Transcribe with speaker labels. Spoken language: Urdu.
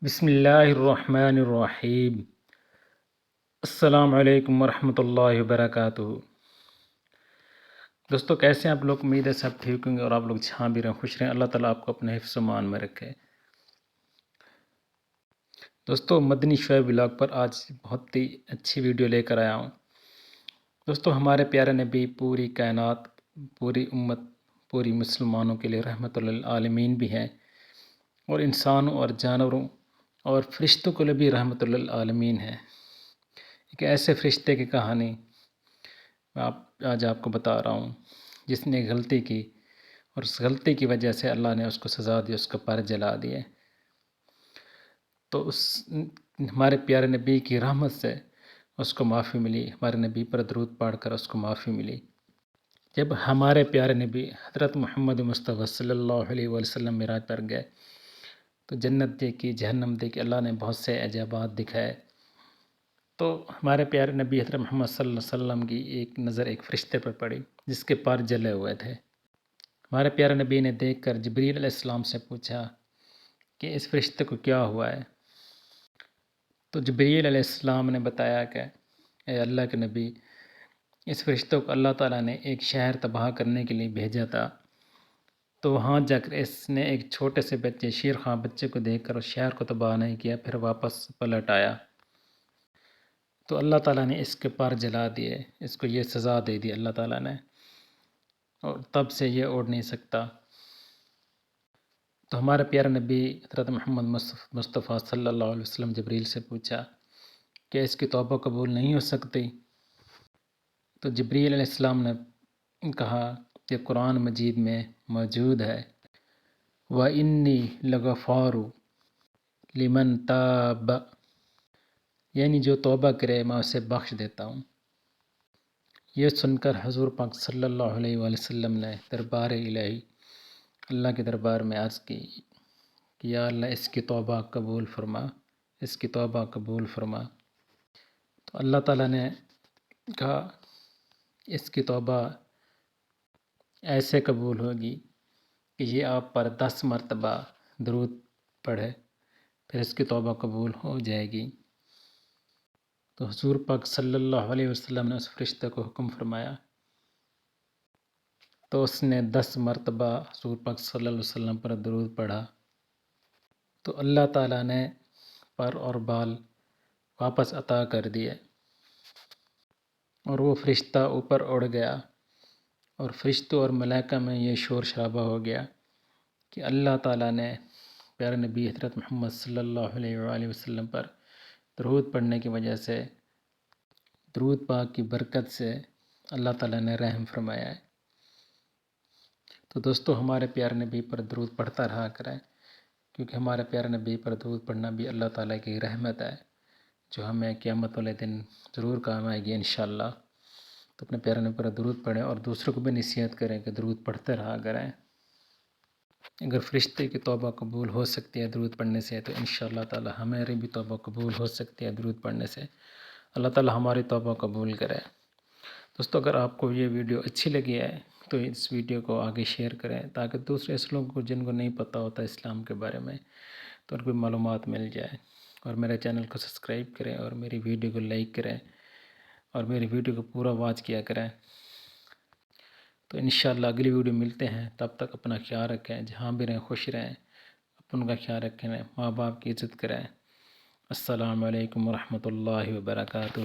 Speaker 1: بسم اللہ الرحمن الرحیم۔ السلام علیکم ورحمۃ اللہ وبرکاتہ۔ دوستو کیسے ہیں آپ لوگ؟ امید ہے سب ٹھیک ہوں گے اور آپ لوگ جہاں بھی رہیں خوش رہیں۔ اللہ تعالیٰ آپ کو اپنے حفظ و امان میں رکھے۔ دوستو مدنی شعیب بلاگ پر آج بہت ہی اچھی ویڈیو لے کر آیا ہوں۔ دوستو ہمارے پیارے نبی پوری کائنات، پوری امت، پوری مسلمانوں کے لیے رحمت للعالمین بھی ہیں، اور انسانوں اور جانوروں اور فرشتوں کے لیے بھی رحمت للعالمین ہے۔ ایک ایسے فرشتے کی کہانی میں آج آپ کو بتا رہا ہوں، جس نے غلطی کی اور اس غلطی کی وجہ سے اللہ نے اس کو سزا دی، اس کا پر جلا دیے۔ تو ہمارے پیارے نبی کی رحمت سے اس کو معافی ملی، ہمارے نبی پر درود پڑھ کر اس کو معافی ملی۔ جب ہمارے پیارے نبی حضرت محمد مصطفیٰ صلی اللہ علیہ وسلم معراج پر گئے تو جنت دیکھی، جہنم دیکھی، اللہ نے بہت سے عجائبات دکھائے۔ تو ہمارے پیارے نبی حضرت محمد صلی اللہ علیہ وسلم کی ایک نظر ایک فرشتے پر پڑی جس کے پر جلے ہوئے تھے۔ ہمارے پیارے نبی نے دیکھ کر جبریل علیہ السلام سے پوچھا کہ اس فرشتے کو کیا ہوا ہے؟ تو جبریل علیہ السلام نے بتایا کہ اے اللہ کے نبی، اس فرشتے کو اللہ تعالیٰ نے ایک شہر تباہ کرنے کے لیے بھیجا تھا، تو وہاں جا کر اس نے ایک چھوٹے سے بچے، شیر خواہ بچے کو دیکھ کر اس شہر کو تباہ نہیں کیا، پھر واپس پلٹ آیا۔ تو اللہ تعالیٰ نے اس کے پر جلا دیے، اس کو یہ سزا دے دی اللہ تعالیٰ نے، اور تب سے یہ اڑ نہیں سکتا۔ تو ہمارے پیارے نبی حضرت محمد مصطفیٰ صلی اللہ علیہ وسلم جبریل سے پوچھا کہ اس کی توبہ قبول نہیں ہو سکتی؟ تو جبریل علیہ السلام نے کہا کہ قرآن مجید میں موجود ہے وَإِنِّي لَغَفَّارُ لِمَن تَابَ، یعنی جو توبہ کرے میں اسے بخش دیتا ہوں۔ یہ سن کر حضور پاک صلی اللہ علیہ وآلہ وسلم نے دربار الہی، اللہ کے دربار میں عرض کی کہ یا اللہ اس کی توبہ قبول فرما، اس کی توبہ قبول فرما۔ تو اللہ تعالیٰ نے کہا اس کی توبہ ایسے قبول ہوگی کہ یہ آپ پر 10 مرتبہ درود پڑھے، پھر اس کی توبہ قبول ہو جائے گی۔ تو حضور پاک صلی اللہ علیہ وسلم نے اس فرشتے کو حکم فرمایا، تو اس نے 10 مرتبہ حضور پاک صلی اللہ علیہ وسلم پر درود پڑھا، تو اللہ تعالیٰ نے پر اور بال واپس عطا کر دیے، اور وہ فرشتہ اوپر اڑ گیا، اور فرشتوں اور ملائکہ میں یہ شور شرابہ ہو گیا کہ اللہ تعالیٰ نے پیارے نبی حضرت محمد صلی اللہ علیہ وآلہ وسلم پر درود پڑھنے کی وجہ سے، درود پاک کی برکت سے اللہ تعالیٰ نے رحم فرمایا ہے۔ تو دوستو ہمارے پیارے نبی پر درود پڑھتا رہا کریں، کیونکہ ہمارے پیارے نبی پر درود پڑھنا بھی اللہ تعالیٰ کی رحمت ہے، جو ہمیں قیامت والے دن ضرور کام آئے گی انشاءاللہ۔ تو اپنے پیارے نبی پر درود پڑھیں اور دوسروں کو بھی نصیحت کریں کہ درود پڑھتے رہا کریں۔ اگر فرشتے کی توبہ قبول ہو سکتی ہے درود پڑھنے سے، تو انشاءاللہ تعالی ہماری بھی توبہ قبول ہو سکتی ہے درود پڑھنے سے۔ اللہ تعالی ہماری توبہ قبول کرے۔ دوستو اگر آپ کو یہ ویڈیو اچھی لگی ہے تو اس ویڈیو کو آگے شیئر کریں، تاکہ دوسرے اس لوگوں کو جن کو نہیں پتہ ہوتا اسلام کے بارے میں تو ان کو معلومات مل جائے۔ اور میرے چینل کو سبسکرائب کریں اور میری ویڈیو کو لائک کریں اور میری ویڈیو کو پورا واچ کیا کریں۔ تو انشاءاللہ اگلی ویڈیو ملتے ہیں، تب تک اپنا خیال رکھیں، جہاں بھی رہیں خوش رہیں، اپن کا خیال رکھیں، ماں باپ کی عزت کریں۔ السلام علیکم ورحمۃ اللہ وبرکاتہ۔